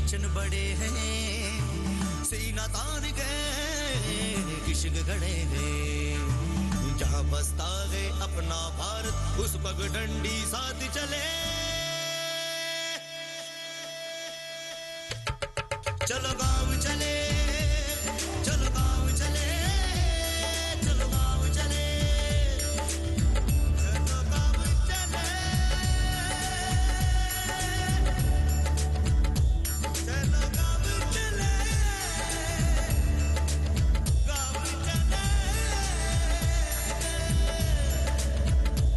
वचन बड़े हैं, सीना तान के इश्क गड़े हैं। जहाँ बसता है अपना भारत, उस पगडंडी साथ चले। चलो गाँव चले, चलो गाँव चले, चलो गाँव चले, चलो गाँव चले, चलो गाँव चले, गाँव चले,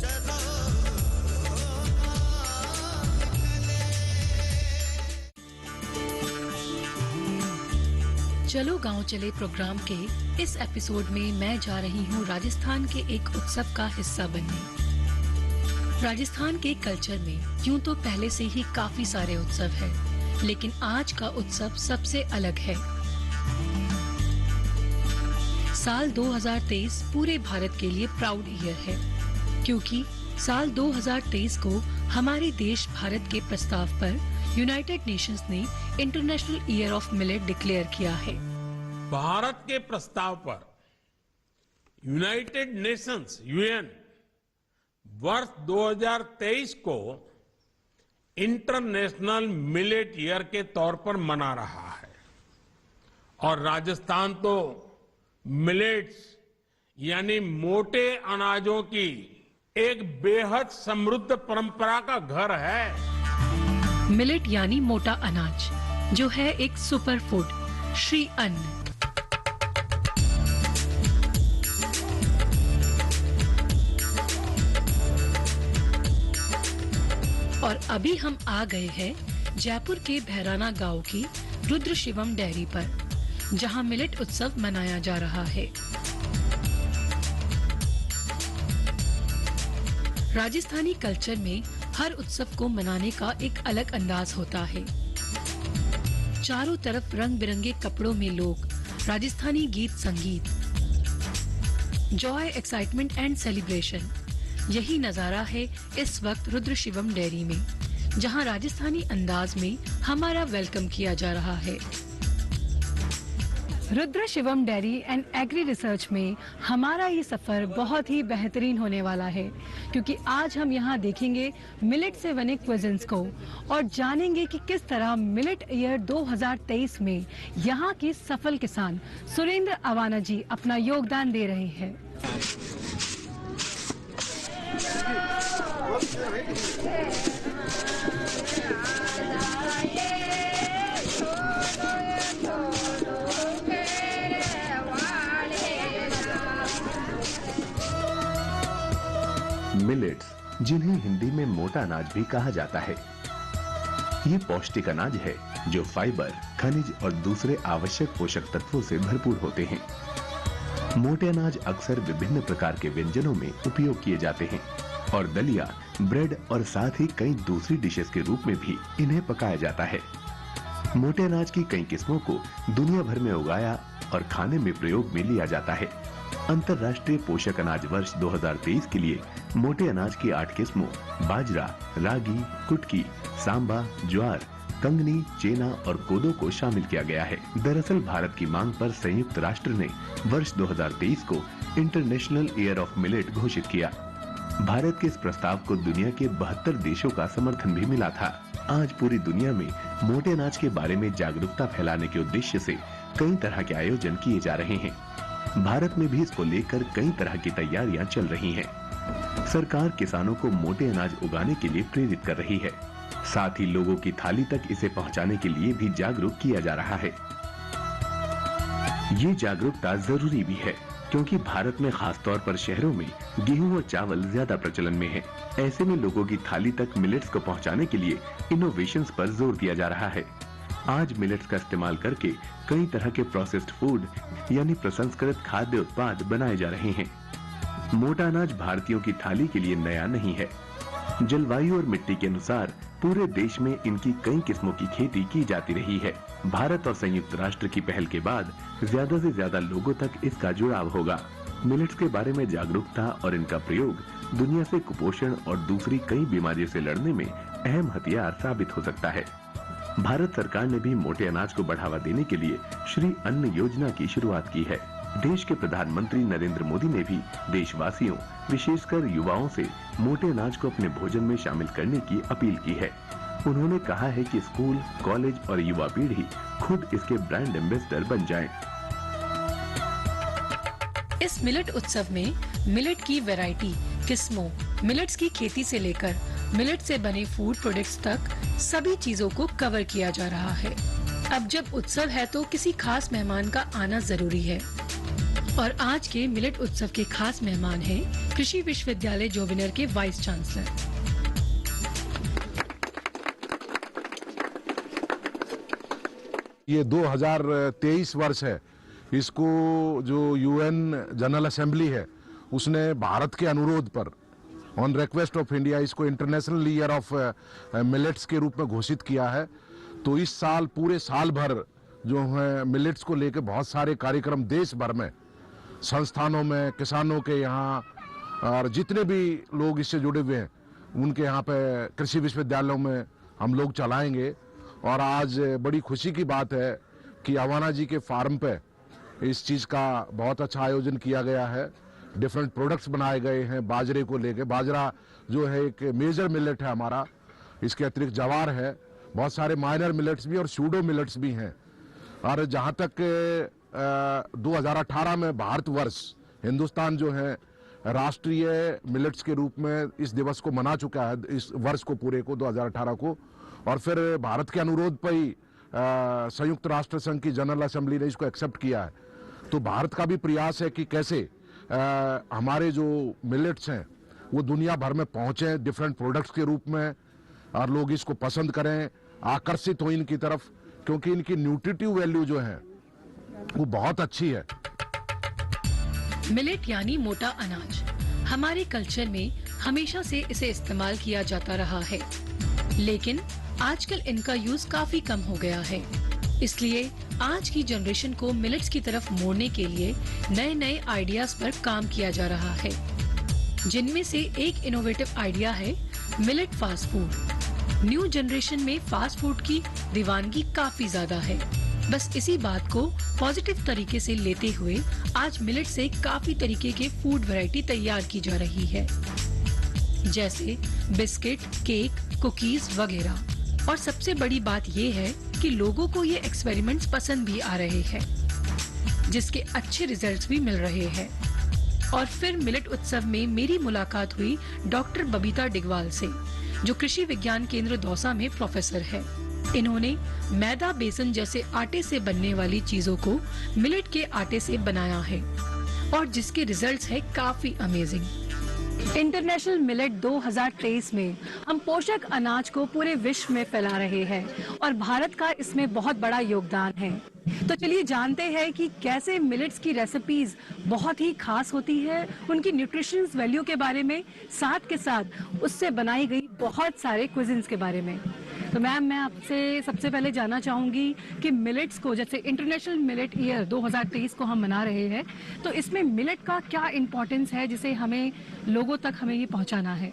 चलो चलो गांव चले प्रोग्राम के इस एपिसोड में मैं जा रही हूं राजस्थान के एक उत्सव का हिस्सा बनने। राजस्थान के कल्चर में यूं तो पहले से ही काफी सारे उत्सव हैं, लेकिन आज का उत्सव सबसे अलग है। साल 2023 पूरे भारत के लिए प्राउड ईयर है, क्योंकि साल 2023 को हमारे देश भारत के प्रस्ताव पर यूनाइटेड नेशंस ने international year of millet declare किया है। भारत के प्रस्ताव पर यूनाइटेड नेशंस यूएन वर्ष 2023 को इंटरनेशनल मिलेट ईयर के तौर पर मना रहा है। और राजस्थान तो मिलेट्स यानी मोटे अनाजों की एक बेहद समृद्ध परंपरा का घर है। मिलेट यानी मोटा अनाज, जो है एक सुपर फूड, श्री अन्न। और अभी हम आ गए हैं जयपुर के भैराना गांव की रुद्र शिवम डेयरी पर, जहां मिलेट उत्सव मनाया जा रहा है। राजस्थानी कल्चर में हर उत्सव को मनाने का एक अलग अंदाज होता है। चारों तरफ रंग बिरंगे कपड़ों में लोग, राजस्थानी गीत संगीत, जॉय, एक्साइटमेंट एंड सेलिब्रेशन, यही नजारा है इस वक्त रुद्र शिवम डेयरी में, जहां राजस्थानी अंदाज में हमारा वेलकम किया जा रहा है। Rudra Shivam dairy and agri research में हमारा ये सफर बहुत ही बेहतरीन होने वाला है, क्योंकि आज हम यहाँ देखेंगे मिलेट से बने क्विज़िन्स को और जानेंगे कि किस तरह मिलेट ईयर 2023 में यहाँ के सफल किसान सुरेंद्र अवाना जी अपना योगदान दे रहे हैं। मिलेट्स, जिन्हें हिंदी में मोटा अनाज भी कहा जाता है, ये पौष्टिक अनाज है जो फाइबर, खनिज और दूसरे आवश्यक पोषक तत्वों से भरपूर होते हैं। मोटे अनाज अक्सर विभिन्न प्रकार के व्यंजनों में उपयोग किए जाते हैं और दलिया, ब्रेड और साथ ही कई दूसरी डिशेस के रूप में भी इन्हें पकाया जाता है। मोटे अनाज की कई किस्मों को दुनिया भर में उगाया और खाने में प्रयोग में लिया जाता है। अंतर्राष्ट्रीय पोषक अनाज वर्ष 2023 के लिए मोटे अनाज की 8 किस्मों बाजरा, रागी, कुटकी, सांबा, ज्वार, कंगनी, चेना और कोदो को शामिल किया गया है। दरअसल भारत की मांग पर संयुक्त राष्ट्र ने वर्ष 2023 को इंटरनेशनल ईयर ऑफ मिलेट घोषित किया। भारत के इस प्रस्ताव को दुनिया के 72 देशों का समर्थन भी मिला था। आज पूरी दुनिया में मोटे अनाज के बारे में जागरूकता फैलाने के उद्देश्य से कई तरह के आयोजन किए जा रहे हैं। भारत में भी इसको लेकर कई तरह की तैयारियां चल रही हैं। सरकार किसानों को मोटे अनाज उगाने के लिए प्रेरित कर रही है, साथ ही लोगों की थाली तक इसे पहुंचाने के लिए भी जागरूक किया जा रहा है। ये जागरूकता जरूरी भी है, क्योंकि भारत में खासतौर पर शहरों में गेहूं और चावल ज्यादा प्रचलन में है। ऐसे में लोगों की थाली तक मिलेट्स को पहुंचाने के लिए इनोवेशंस पर जोर दिया जा रहा है। आज मिलेट्स का इस्तेमाल करके कई तरह के प्रोसेस्ड फूड यानी प्रसंस्कृत खाद्य उत्पाद बनाए जा रहे हैं। मोटा अनाज भारतीयों की थाली के लिए नया नहीं है। जलवायु और मिट्टी के अनुसार पूरे देश में इनकी कई किस्मों की खेती की जाती रही है। भारत और संयुक्त राष्ट्र की पहल के बाद ज्यादा से ज्यादा लोगों तक इसका जुड़ाव होगा। मिलेट्स के बारे में जागरूकता और इनका प्रयोग दुनिया से कुपोषण और दूसरी कई बीमारियों से लड़ने में अहम हथियार साबित हो सकता है। भारत सरकार ने भी मोटे अनाज को बढ़ावा देने के लिए श्री अन्न योजना की शुरुआत की है। देश के प्रधानमंत्री नरेंद्र मोदी ने भी देशवासियों, विशेषकर युवाओं से मोटे अनाज को अपने भोजन में शामिल करने की अपील की है। उन्होंने कहा है कि स्कूल, कॉलेज और युवा पीढ़ी खुद इसके ब्रांड एम्बेसडर बन जाएं। इस मिलेट उत्सव में मिलेट की वैरायटी, किस्मों, मिलेट्स की खेती से लेकर मिलेट से बने फूड प्रोडक्ट्स तक सभी चीजों को कवर किया जा रहा है। अब जब उत्सव है तो किसी खास मेहमान का आना जरूरी है और आज के मिलेट उत्सव के खास मेहमान हैं कृषि विश्वविद्यालय जोबिनेर के वाइस चांसलर। ये 2023 वर्ष है। इसको जो यूएन जनरल असेंबली है उसने भारत के अनुरोध पर ऑन रिक्वेस्ट ऑफ इंडिया इसको इंटरनेशनल ईयर ऑफ मिलेट्स के रूप में घोषित किया है। तो इस साल पूरे साल भर जो है मिलेट्स को लेकर बहुत सारे कार्यक्रम देश भर में, संस्थानों में, किसानों के यहाँ और जितने भी लोग इससे जुड़े हुए हैं उनके यहाँ पे कृषि विश्वविद्यालयों में हम लोग चलाएंगे। और आज बड़ी खुशी की बात है कि अवाना जी के फार्म पे इस चीज़ का बहुत अच्छा आयोजन किया गया है। डिफरेंट प्रोडक्ट्स बनाए गए हैं बाजरे को लेके। बाजरा जो है एक मेजर मिलेट है हमारा, इसके अतिरिक्त जवार है, बहुत सारे माइनर मिलेट्स भी और सूडो मिलेट्स भी हैं। और जहाँ तक 2018 में भारतवर्ष, हिंदुस्तान जो है राष्ट्रीय मिलेट्स के रूप में इस दिवस को मना चुका है, इस वर्ष को पूरे को 2018 को। और फिर भारत के अनुरोध पर ही संयुक्त राष्ट्र संघ की जनरल असेंबली ने इसको एक्सेप्ट किया है। तो भारत का भी प्रयास है कि कैसे हमारे जो मिलेट्स हैं वो दुनिया भर में पहुंचे डिफरेंट प्रोडक्ट्स के रूप में और लोग इसको पसंद करें, आकर्षित हो इनकी तरफ, क्योंकि इनकी न्यूट्रिटिव वैल्यू जो है वो बहुत अच्छी है। मिलेट यानी मोटा अनाज हमारे कल्चर में हमेशा से इसे इस्तेमाल किया जाता रहा है, लेकिन आजकल इनका यूज काफी कम हो गया है। इसलिए आज की जनरेशन को मिलेट्स की तरफ मोड़ने के लिए नए नए आइडियाज पर काम किया जा रहा है, जिनमें से एक इनोवेटिव आइडिया है millet fast food. New generation में फास्ट फूड की दीवानगी काफी ज्यादा है। बस इसी बात को पॉजिटिव तरीके से लेते हुए आज मिलेट से काफी तरीके के फूड वैरायटी तैयार की जा रही है, जैसे बिस्किट, केक, कुकीज वगैरह। और सबसे बड़ी बात ये है कि लोगों को ये एक्सपेरिमेंट्स पसंद भी आ रहे हैं, जिसके अच्छे रिजल्ट्स भी मिल रहे हैं। और फिर मिलेट उत्सव में मेरी मुलाकात हुई डॉक्टर बबीता डिगवाल से, जो कृषि विज्ञान केंद्र दौसा में प्रोफेसर है। इन्होंने मैदा, बेसन जैसे आटे से बनने वाली चीजों को मिलेट के आटे से बनाया है और जिसके रिजल्ट्स है काफी अमेजिंग। इंटरनेशनल मिलेट 2023 में हम पोषक अनाज को पूरे विश्व में फैला रहे हैं और भारत का इसमें बहुत बड़ा योगदान है। तो चलिए जानते हैं कि कैसे मिलेट्स की रेसिपीज बहुत ही खास होती है, उनकी न्यूट्रिशंस वैल्यू के बारे में, साथ के साथ उससे बनाई गई बहुत सारे क्विजिन्स के बारे में। तो मैम, मैं आपसे सबसे पहले जानना चाहूंगी कि मिलेट्स को, जैसे इंटरनेशनल मिलेट ईयर 2023 को हम मना रहे हैं, तो इसमें मिलेट का क्या इम्पोर्टेंस है जिसे हमें लोगों तक हमें ये पहुंचाना है?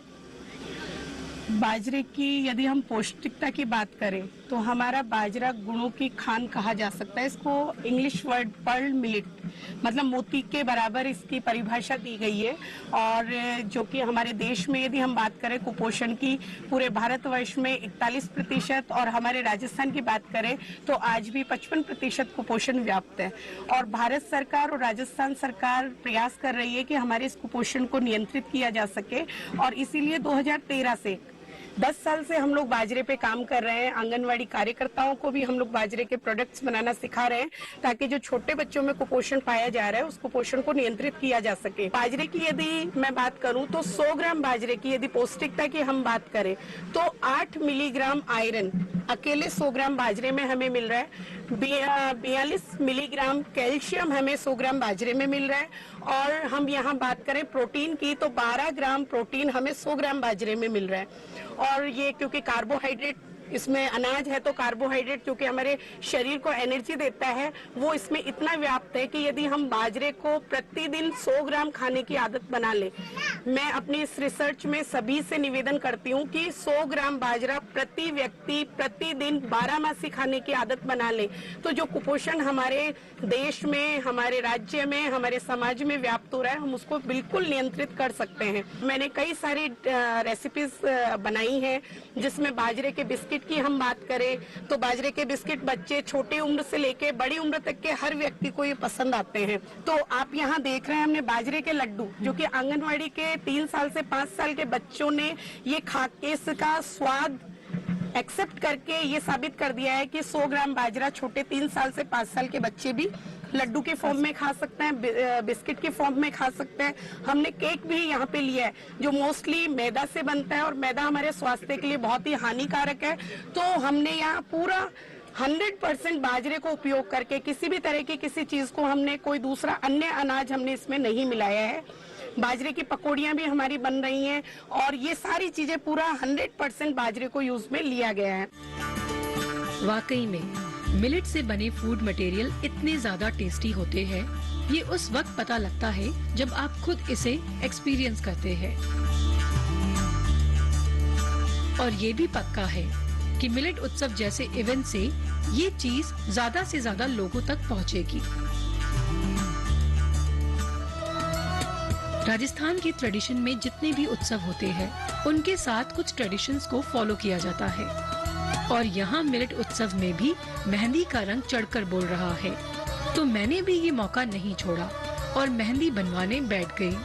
बाजरे की यदि हम पौष्टिकता की बात करें तो हमारा बाजरा गुणों की खान कहा जा सकता है। इसको इंग्लिश वर्ड पर्ल मिलेट, मतलब मोती के बराबर इसकी परिभाषा दी गई है। और जो कि हमारे देश में यदि हम बात करें कुपोषण की, पूरे भारतवर्ष में 41% और हमारे राजस्थान की बात करें तो आज भी 55% कुपोषण व्याप्त है। और भारत सरकार और राजस्थान सरकार प्रयास कर रही है कि हमारे इस कुपोषण को नियंत्रित किया जा सके। और इसीलिए 2013 से 10 साल से हम लोग बाजरे पे काम कर रहे हैं। आंगनवाड़ी कार्यकर्ताओं को भी हम लोग बाजरे के प्रोडक्ट्स बनाना सिखा रहे हैं, ताकि जो छोटे बच्चों में कुपोषण पाया जा रहा है उस कुपोषण को नियंत्रित किया जा सके। बाजरे की यदि मैं बात करूं तो 100 ग्राम बाजरे की यदि पौष्टिकता की हम बात करें तो 8 मिलीग्राम आयरन अकेले 100 ग्राम बाजरे में हमें मिल रहा है। 42 मिलीग्राम कैल्शियम हमें 100 ग्राम बाजरे में मिल रहा है। और हम यहाँ बात करें प्रोटीन की तो 12 ग्राम प्रोटीन हमें 100 ग्राम बाजरे में मिल रहा है। और ये क्योंकि कार्बोहाइड्रेट इसमें अनाज है तो कार्बोहाइड्रेट जो कि हमारे शरीर को एनर्जी देता है वो इसमें इतना व्याप्त है कि यदि हम बाजरे को प्रतिदिन 100 ग्राम खाने की आदत बना ले, मैं अपनी इस रिसर्च में सभी से निवेदन करती हूँ कि 100 ग्राम बाजरा प्रति व्यक्ति प्रतिदिन 12 मासी खाने की आदत बना ले, तो जो कुपोषण हमारे देश में, हमारे राज्य में, हमारे समाज में व्याप्त हो रहा है, हम उसको बिल्कुल नियंत्रित कर सकते हैं। मैंने कई सारी रेसिपीज बनाई हैं, जिसमें बाजरे के बिस्किट की हम बात करें तो बाजरे के बिस्किट बच्चे छोटी उम्र से लेके बड़ी उम्र तक के हर व्यक्ति को ये पसंद आते हैं। तो आप यहाँ देख रहे हैं हमने बाजरे के लड्डू, जो कि आंगनवाड़ी के 3 साल से 5 साल के बच्चों ने ये खा के इसका स्वाद एक्सेप्ट करके ये साबित कर दिया है कि 100 ग्राम बाजरा छोटे 3 साल से 5 साल के बच्चे भी लड्डू के फॉर्म में खा सकते हैं, बिस्किट के फॉर्म में खा सकते हैं। हमने केक भी यहाँ पे लिया है जो मोस्टली मैदा से बनता है और मैदा हमारे स्वास्थ्य के लिए बहुत ही हानिकारक है। तो हमने यहाँ पूरा 100% बाजरे को उपयोग करके किसी भी तरह की किसी चीज को हमने कोई दूसरा अन्य अनाज हमने इसमें नहीं मिलाया है। बाजरे की पकौड़ियाँ भी हमारी बन रही हैं और ये सारी चीजें पूरा 100% बाजरे को यूज में लिया गया है। वाकई में मिलेट से बने फूड मटेरियल इतने ज्यादा टेस्टी होते हैं, ये उस वक्त पता लगता है जब आप खुद इसे एक्सपीरियंस करते हैं। और ये भी पक्का है कि मिलेट उत्सव जैसे इवेंट से ये चीज ज्यादा से ज्यादा लोगों तक पहुंचेगी। राजस्थान के ट्रेडिशन में जितने भी उत्सव होते हैं, उनके साथ कुछ ट्रेडिशंस को फॉलो किया जाता है और यहाँ मिलेट उत्सव में भी मेहंदी का रंग चढ़कर बोल रहा है। तो मैंने भी ये मौका नहीं छोड़ा और मेहंदी बनवाने बैठ गई।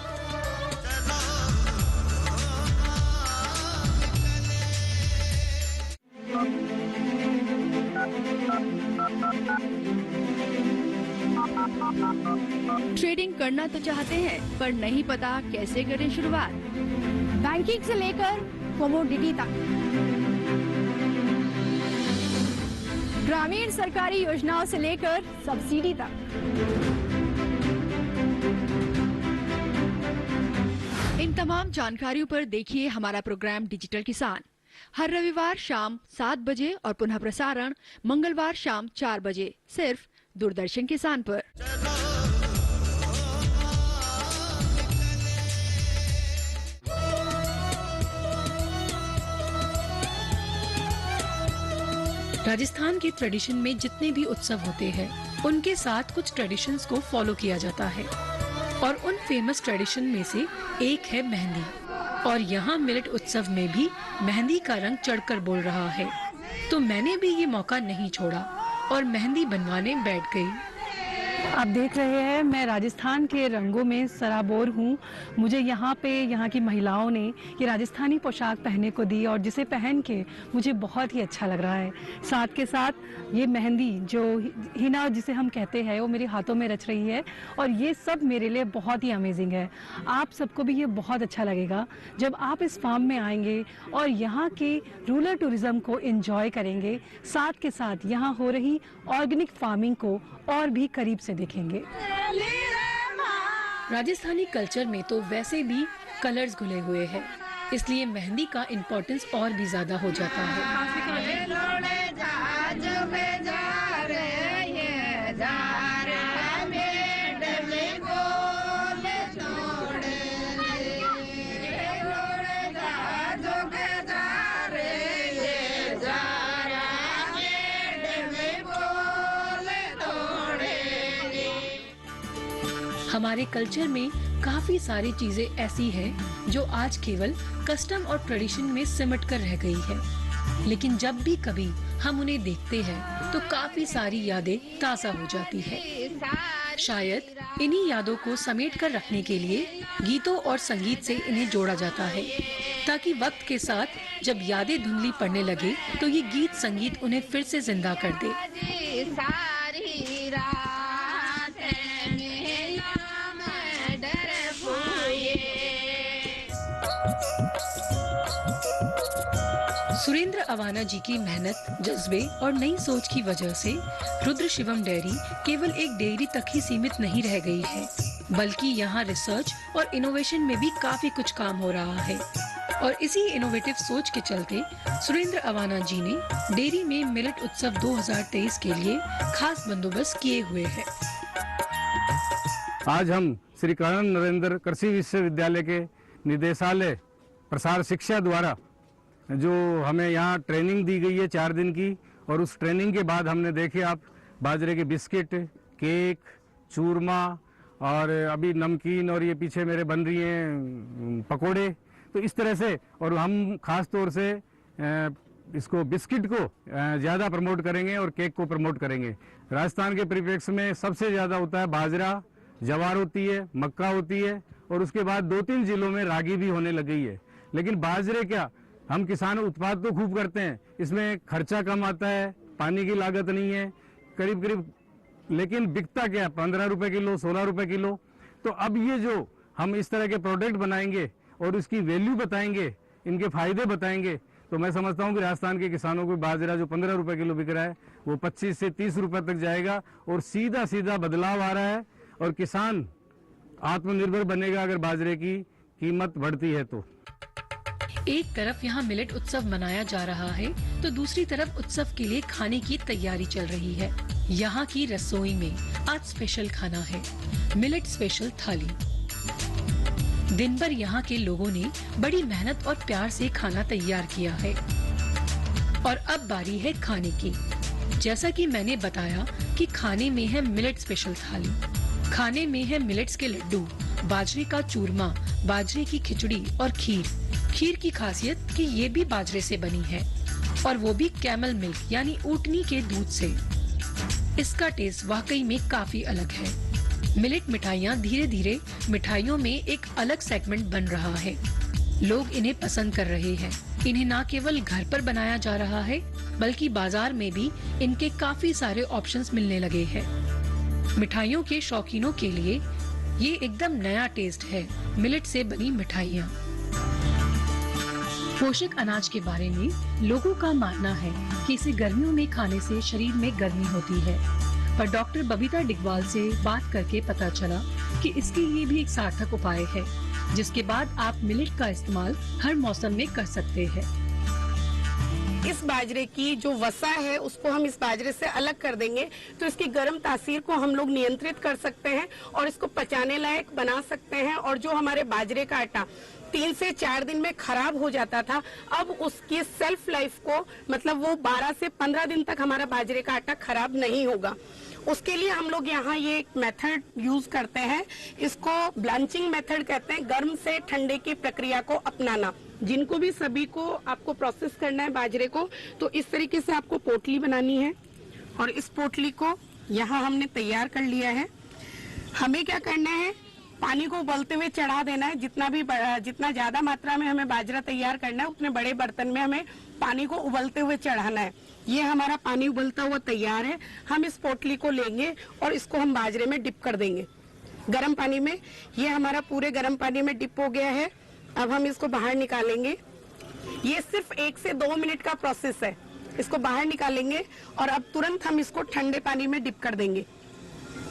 ट्रेडिंग करना तो चाहते हैं पर नहीं पता कैसे करें शुरुआत। बैंकिंग से लेकर कमोडिटी तक, ग्रामीण सरकारी योजनाओं से लेकर सब्सिडी तक, इन तमाम जानकारियों पर देखिए हमारा प्रोग्राम डिजिटल किसान, हर रविवार शाम 7 बजे और पुनः प्रसारण मंगलवार शाम 4 बजे सिर्फ दूरदर्शन किसान पर। राजस्थान के ट्रेडिशन में जितने भी उत्सव होते हैं, उनके साथ कुछ ट्रेडिशंस को फॉलो किया जाता है और उन फेमस ट्रेडिशन में से एक है मेहंदी। और यहाँ मिलेट उत्सव में भी मेहंदी का रंग चढ़कर बोल रहा है। तो मैंने भी ये मौका नहीं छोड़ा और मेहंदी बनवाने बैठ गई। आप देख रहे हैं मैं राजस्थान के रंगों में सराबोर हूँ। मुझे यहाँ पे यहाँ की महिलाओं ने ये राजस्थानी पोशाक पहनने को दी और जिसे पहन के मुझे बहुत ही अच्छा लग रहा है। साथ के साथ ये मेहंदी जो हिना जिसे हम कहते हैं वो मेरे हाथों में रच रही है और ये सब मेरे लिए बहुत ही अमेजिंग है। आप सबको भी ये बहुत अच्छा लगेगा जब आप इस फार्म में आएंगे और यहाँ के रूरल टूरिज्म को एंजॉय करेंगे, साथ के साथ यहाँ हो रही ऑर्गेनिक फार्मिंग को और भी करीब से देखेंगे। राजस्थानी कल्चर में तो वैसे भी कलर्स घुले हुए हैं, इसलिए मेहंदी का इम्पोर्टेंस और भी ज्यादा हो जाता है। हमारे कल्चर में काफी सारी चीजें ऐसी हैं जो आज केवल कस्टम और ट्रेडिशन में सिमट कर रह गई है, लेकिन जब भी कभी हम उन्हें देखते हैं तो काफी सारी यादें ताजा हो जाती है। शायद इन्हीं यादों को समेट कर रखने के लिए गीतों और संगीत से इन्हें जोड़ा जाता है, ताकि वक्त के साथ जब यादें धुंधली पड़ने लगे तो ये गीत संगीत उन्हें फिर से जिंदा कर दे। सुरेंद्र अवाना जी की मेहनत, जज्बे और नई सोच की वजह से रुद्र शिवम डेयरी केवल एक डेयरी तक ही सीमित नहीं रह गई है, बल्कि यहाँ रिसर्च और इनोवेशन में भी काफी कुछ काम हो रहा है। और इसी इनोवेटिव सोच के चलते सुरेंद्र अवाना जी ने डेयरी में मिलेट उत्सव 2023 के लिए खास बंदोबस्त किए हुए हैं। आज हम श्री कर्ण नरेंद्र कृषि विश्वविद्यालय के निदेशालय प्रसार शिक्षा द्वारा जो हमें यहाँ ट्रेनिंग दी गई है 4 दिन की, और उस ट्रेनिंग के बाद हमने देखे आप बाजरे के बिस्किट, केक, चूरमा और अभी नमकीन, और ये पीछे मेरे बन रही हैं पकोड़े। तो इस तरह से, और हम खास तौर से इसको बिस्किट को ज़्यादा प्रमोट करेंगे और केक को प्रमोट करेंगे। राजस्थान के परिप्रेक्ष्य में सबसे ज़्यादा होता है बाजरा, ज्वार होती है, मक्का होती है, और उसके बाद 2-3 जिलों में रागी भी होने लग गई है। लेकिन बाजरे क्या, हम किसान उत्पाद तो खूब करते हैं, इसमें खर्चा कम आता है, पानी की लागत नहीं है, करीब करीब, लेकिन बिकता क्या, 15 रुपए किलो, 16 रुपए किलो। तो अब ये जो हम इस तरह के प्रोडक्ट बनाएंगे और उसकी वैल्यू बताएंगे, इनके फायदे बताएंगे, तो मैं समझता हूँ कि राजस्थान के किसानों को बाजरा जो 15 रुपए किलो बिक रहा है वो 25 से 30 रुपए तक जाएगा, और सीधा सीधा बदलाव आ रहा है, और किसान आत्मनिर्भर बनेगा अगर बाजरे की कीमत बढ़ती है तो। एक तरफ यहाँ मिलेट उत्सव मनाया जा रहा है तो दूसरी तरफ उत्सव के लिए खाने की तैयारी चल रही है। यहाँ की रसोई में आज स्पेशल खाना है, मिलेट स्पेशल थाली। दिन भर यहाँ के लोगों ने बड़ी मेहनत और प्यार से खाना तैयार किया है, और अब बारी है खाने की। जैसा कि मैंने बताया कि खाने में है मिलेट स्पेशल थाली, खाने में है मिलेट्स के लड्डू, बाजरे का चूरमा, बाजरे की खिचड़ी और खीर। खीर की खासियत कि ये भी बाजरे से बनी है, और वो भी कैमल मिल्क यानी ऊँटनी के दूध से। इसका टेस्ट वाकई में काफी अलग है। मिलेट मिठाइयाँ धीरे धीरे मिठाइयों में एक अलग सेगमेंट बन रहा है। लोग इन्हें पसंद कर रहे हैं। इन्हें न केवल घर पर बनाया जा रहा है, बल्कि बाजार में भी इनके काफी सारे ऑप्शंस मिलने लगे हैं। मिठाइयों के शौकीनों के लिए ये एकदम नया टेस्ट है, मिलेट से बनी मिठाइयाँ। पोषक अनाज के बारे में लोगों का मानना है कि इसे गर्मियों में खाने से शरीर में गर्मी होती है, पर डॉक्टर बबीता डिगवाल से बात करके पता चला कि इसके लिए भी एक सार्थक उपाय है, जिसके बाद आप मिलेट का इस्तेमाल हर मौसम में कर सकते हैं। इस बाजरे की जो वसा है उसको हम इस बाजरे से अलग कर देंगे, तो इसकी गर्म तासीर को हम लोग नियंत्रित कर सकते हैं और इसको पचाने लायक बना सकते हैं। और जो हमारे बाजरे का आटा 3 से 4 दिन में खराब हो जाता था, अब उसकी सेल्फ लाइफ को, मतलब वो 12 से 15 दिन तक हमारा बाजरे का आटा खराब नहीं होगा। उसके लिए हम लोग यहाँ ये एक मेथड यूज करते हैं, इसको ब्लांचिंग मेथड कहते हैं, गर्म से ठंडे की प्रक्रिया को अपनाना। जिनको भी सभी को आपको प्रोसेस करना है बाजरे को, तो इस तरीके से आपको पोटली बनानी है, और इस पोटली को यहाँ हमने तैयार कर लिया है। हमें क्या करना है, पानी को उबलते हुए चढ़ा देना है। जितना ज्यादा मात्रा में हमें बाजरा तैयार करना है, उतने बड़े बर्तन में हमें पानी को उबलते हुए चढ़ाना है। ये हमारा पानी उबलता हुआ तैयार है। हम इस पोटली को लेंगे और इसको हम बाजरे में डिप कर देंगे गर्म पानी में। ये हमारा पूरे गर्म पानी में डिप हो गया है। अब हम इसको बाहर निकालेंगे। ये सिर्फ 1 से 2 मिनट का प्रोसेस है। इसको बाहर निकालेंगे और अब तुरंत हम इसको ठंडे पानी में डिप कर देंगे।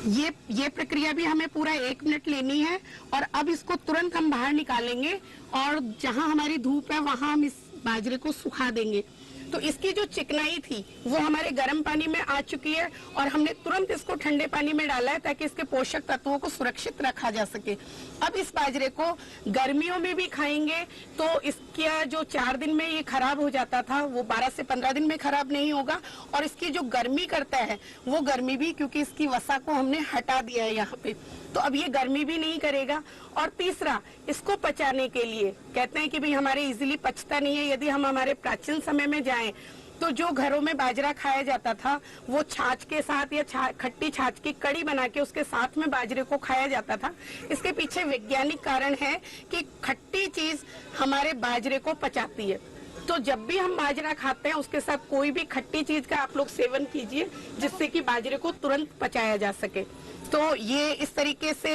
ये प्रक्रिया भी हमें पूरा 1 मिनट लेनी है। और अब इसको तुरंत हम बाहर निकालेंगे और जहां हमारी धूप है वहां हम इस बाजरे को सुखा देंगे। तो इसकी जो चिकनाई थी वो हमारे गर्म पानी में आ चुकी है और हमने तुरंत इसको ठंडे पानी में डाला है ताकि इसके पोषक तत्वों को सुरक्षित रखा जा सके। अब इस बाजरे को गर्मियों में भी खाएंगे तो इसका जो 4 दिन में ये खराब हो जाता था वो 12 से 15 दिन में खराब नहीं होगा। और इसकी जो गर्मी करता है वो गर्मी भी, क्योंकि इसकी वसा को हमने हटा दिया है यहाँ पे, तो अब ये गर्मी भी नहीं करेगा। और तीसरा, इसको पचाने के लिए कहते हैं कि भाई हमारे इजीली पचता नहीं है। यदि हम हमारे प्राचीन समय में जाएं तो जो घरों में बाजरा खाया जाता था वो छाछ के साथ या खट्टी छाछ की कड़ी बना के उसके साथ में बाजरे को खाया जाता था। इसके पीछे वैज्ञानिक कारण है कि खट्टी चीज हमारे बाजरे को पचाती है। तो जब भी हम बाजरा खाते हैं उसके साथ कोई भी खट्टी चीज का आप लोग सेवन कीजिए जिससे कि बाजरे को तुरंत पचाया जा सके। तो ये इस तरीके से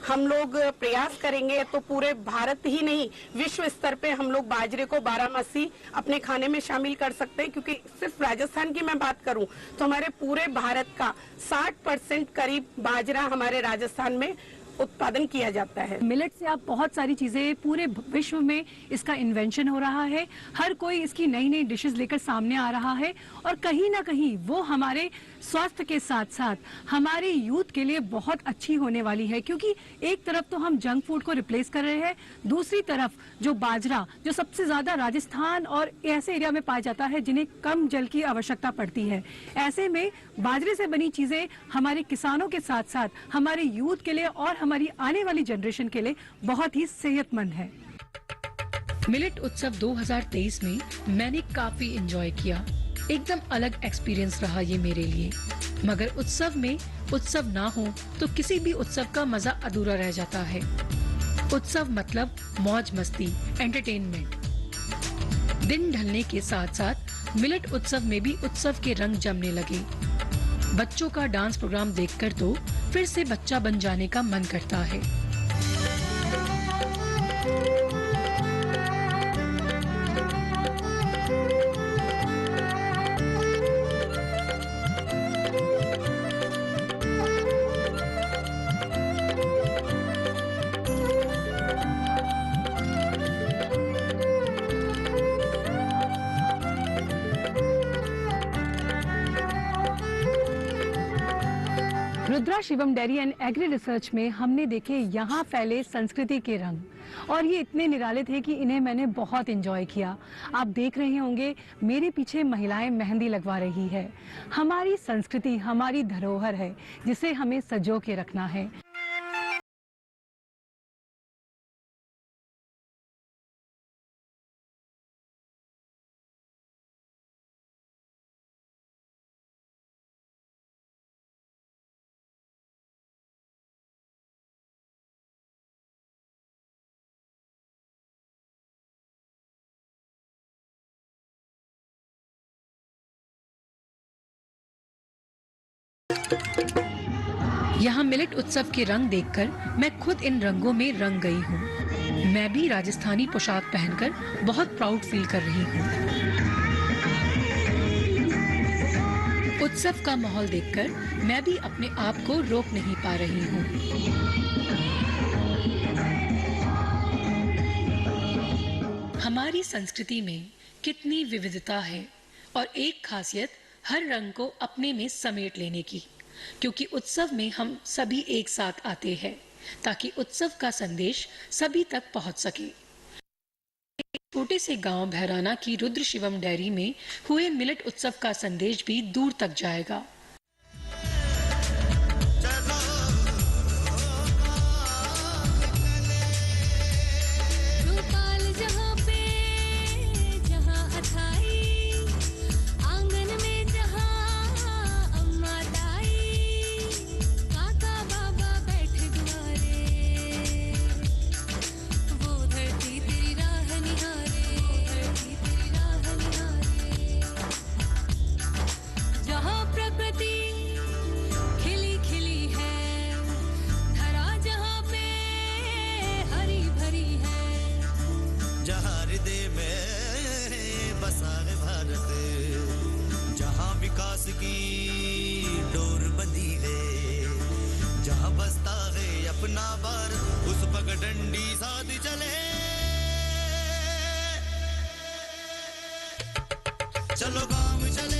हम लोग प्रयास करेंगे तो पूरे भारत ही नहीं विश्व स्तर पे हम लोग बाजरे को 12मासी अपने खाने में शामिल कर सकते हैं। क्योंकि सिर्फ राजस्थान की मैं बात करूं तो हमारे पूरे भारत का 60% करीब बाजरा हमारे राजस्थान में उत्पादन किया जाता है। मिलेट से आप बहुत सारी चीजें, पूरे विश्व में इसका इन्वेंशन हो रहा है, हर कोई इसकी नई नई डिशेस लेकर सामने आ रहा है और कहीं ना कहीं वो हमारे स्वास्थ्य के साथ साथ हमारे यूथ के लिए बहुत अच्छी होने वाली है, क्योंकि एक तरफ तो हम जंक फूड को रिप्लेस कर रहे हैं, दूसरी तरफ जो बाजरा जो सबसे ज्यादा राजस्थान और ऐसे एरिया में पाया जाता है जिन्हें कम जल की आवश्यकता पड़ती है, ऐसे में बाजरे से बनी चीजें हमारे किसानों के साथ साथ हमारे यूथ के लिए और हमारी आने वाली जनरेशन के लिए बहुत ही सेहतमंद है। मिलेट उत्सव 2023 में मैंने काफी एंजॉय किया। एकदम अलग एक्सपीरियंस रहा ये मेरे लिए। मगर उत्सव में उत्सव ना हो तो किसी भी उत्सव का मजा अधूरा रह जाता है। उत्सव मतलब मौज मस्ती, एंटरटेनमेंट। दिन ढलने के साथ साथ मिलेट उत्सव में भी उत्सव के रंग जमने लगे। बच्चों का डांस प्रोग्राम देखकर तो फिर से बच्चा बन जाने का मन करता है। Rudra Shivam dairy and agri research में हमने देखे यहाँ फैले संस्कृति के रंग और ये इतने निराले थे कि इन्हें मैंने बहुत एंजॉय किया। आप देख रहे होंगे मेरे पीछे महिलाएं मेहंदी लगवा रही है। हमारी संस्कृति हमारी धरोहर है जिसे हमें सजो के रखना है। यहाँ मिलेट उत्सव के रंग देखकर मैं खुद इन रंगों में रंग गई हूँ। मैं भी राजस्थानी पोशाक पहनकर बहुत प्राउड फील कर रही हूँ। उत्सव का माहौल देखकर मैं भी अपने आप को रोक नहीं पा रही हूँ। हमारी संस्कृति में कितनी विविधता है और एक खासियत हर रंग को अपने में समेट लेने की, क्योंकि उत्सव में हम सभी एक साथ आते हैं ताकि उत्सव का संदेश सभी तक पहुंच सके। एक छोटे से गांव भैराना की रुद्र शिवम डेयरी में हुए मिलेट उत्सव का संदेश भी दूर तक जाएगा। चलो गाँव चलो।